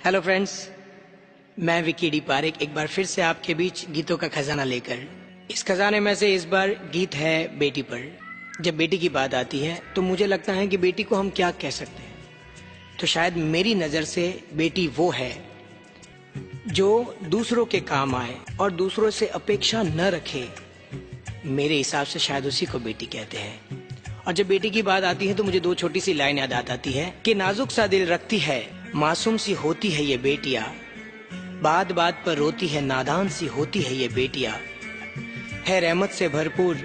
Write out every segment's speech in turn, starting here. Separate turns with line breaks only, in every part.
Hello friends, मैं Vicky D Parekh एक बार फिर से आपके बीच गीतों का खजाना लेकर। इस खजाने में से इस बार गीत है बेटी पर। जब बेटी की बात आती है तो मुझे लगता है कि बेटी को हम क्या कह सकते हैं। तो शायद मेरी नजर से बेटी वो है जो दूसरों के काम आए और दूसरों से अपेक्षा न रखे। मेरे हिसाब से शायद उसी को बेटी कहते हैं। और जब बेटी की बात आती है तो मुझे दो छोटी सी लाइन याद आती है कि नाजुक सा दिल रखती है, मासूम सी होती है ये बेटियां, बात बात पर रोती है, नादान सी होती है ये बेटियां, है रहमत से भरपूर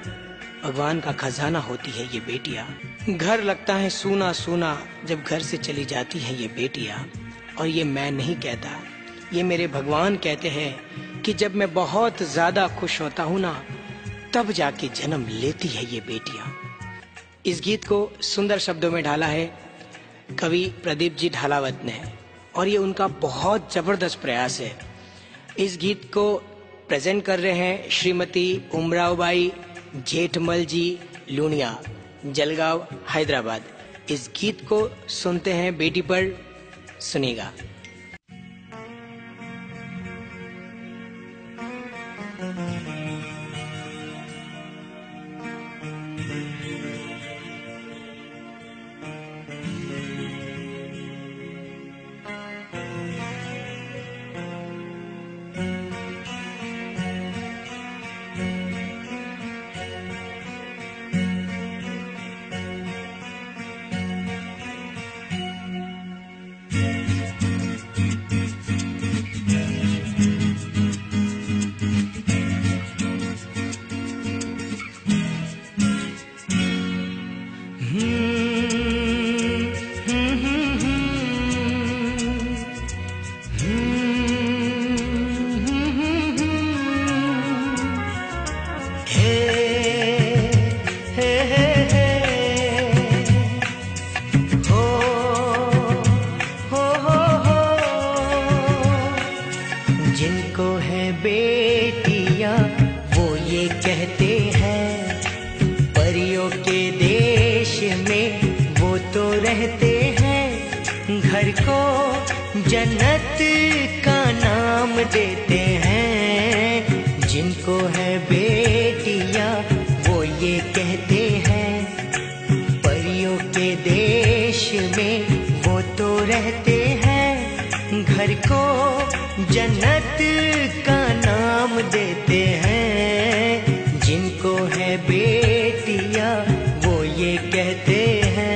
भगवान का खजाना होती है ये बेटियां। घर लगता है सूना सूना जब घर से चली जाती है ये बेटियां। और ये मैं नहीं कहता, ये मेरे भगवान कहते हैं कि जब मैं बहुत ज्यादा खुश होता हूँ ना, तब जाके जन्म लेती है ये बेटियां। इस गीत को सुंदर शब्दों में ढाला है कवि प्रदीप जी ढालावत ने, और ये उनका बहुत जबरदस्त प्रयास है। इस गीत को प्रेजेंट कर रहे हैं श्रीमती उमरावबाई जेठमल जी लूनिया, जलगांव, हैदराबाद। इस गीत को सुनते हैं बेटी पर, सुनिएगा।
जिनको है बेटियां वो ये कहते हैं, परियों के देश में वो तो रहते हैं, घर को जन्नत का नाम देते हैं। जिनको है बेटियां वो ये कहते हैं, परियों के देश में वो तो रहते हैं, घर को जन्नत का नाम देते हैं। जिनको है बेटियां वो ये कहते हैं।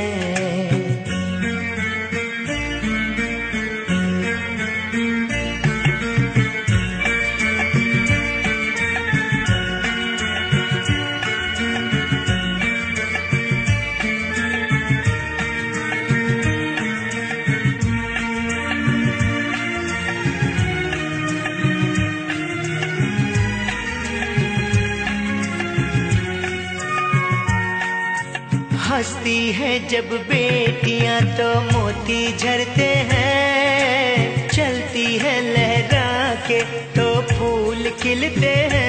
हंसती है जब बेटियां तो मोती झरते हैं, चलती है लहरा के तो फूल खिलते हैं।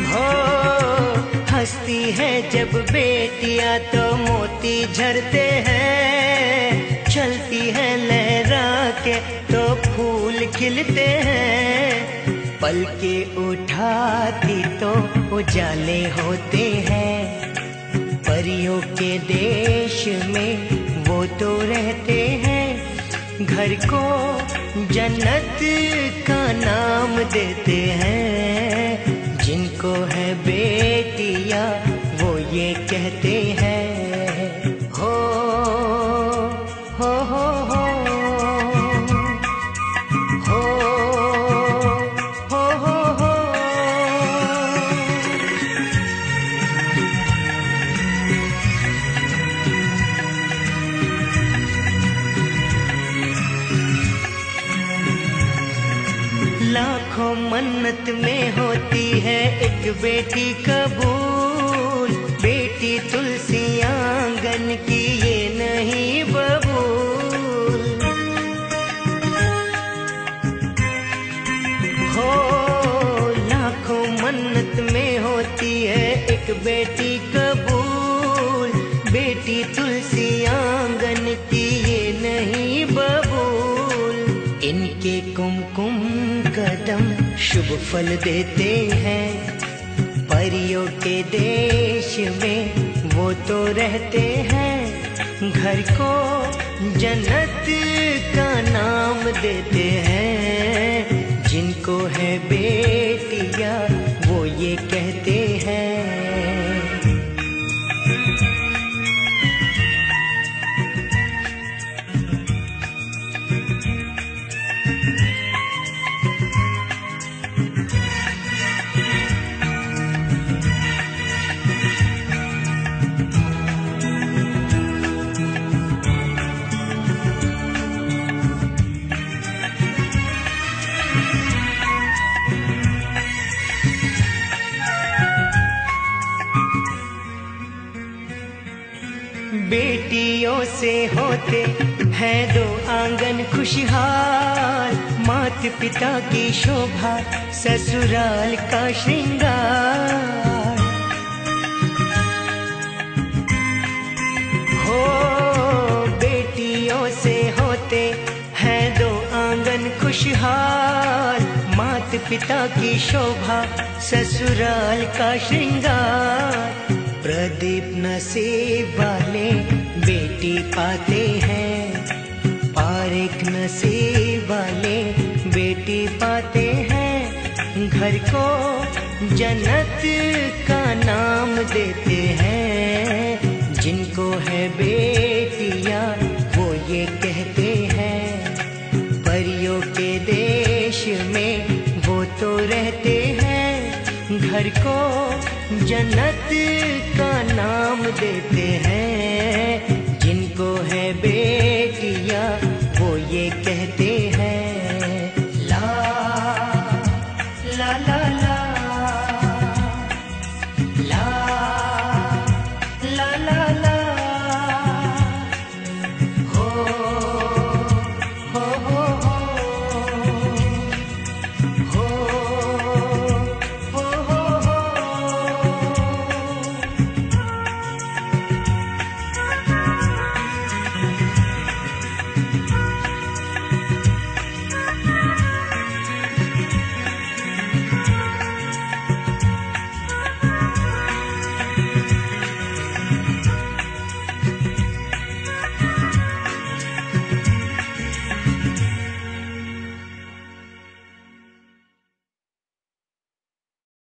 हो हंसती है जब बेटियां तो मोती झरते हैं, चलती है लहरा के तो फूल खिलते हैं। पल के उठाती तो उजाले होते हैं, परियों के देश में वो तो रहते हैं, घर को जन्नत का नाम देते हैं। जिनको है बेटियां वो ये कहते हैं। हो हो हो हो लाखों मन्नत में होती है एक बेटी कबूल, बेटी तुलसी आंगन की ये नहीं बबूल। हो लाखों मन्नत में होती है एक बेटी कबूल, बेटी तुलसी तुलसी आंगन की ये नहीं बबूल। इनके कुमकुम कदम शुभ फल देते हैं, परियों के देश में वो तो रहते हैं। घर को जन्नत का नाम देते हैं, जिनको है बेटियां वो ये कहते हैं। बेटियों से होते हैं दो आंगन खुशहाल, मात पिता की शोभा ससुराल का श्रृंगार। हो बेटियों से होते हैं दो आंगन खुशहाल, मात पिता की शोभा ससुराल का श्रृंगार। प्रदीप नसीब वाले बेटी पाते हैं, पारिक नसीब वाले बेटी पाते हैं। घर को जन्नत का नाम देते हैं, जिनको है बेटियां वो ये कहते हैं। परियों के देश में वो तो रहते हैं, घर को जन्नत का नाम देते हैं।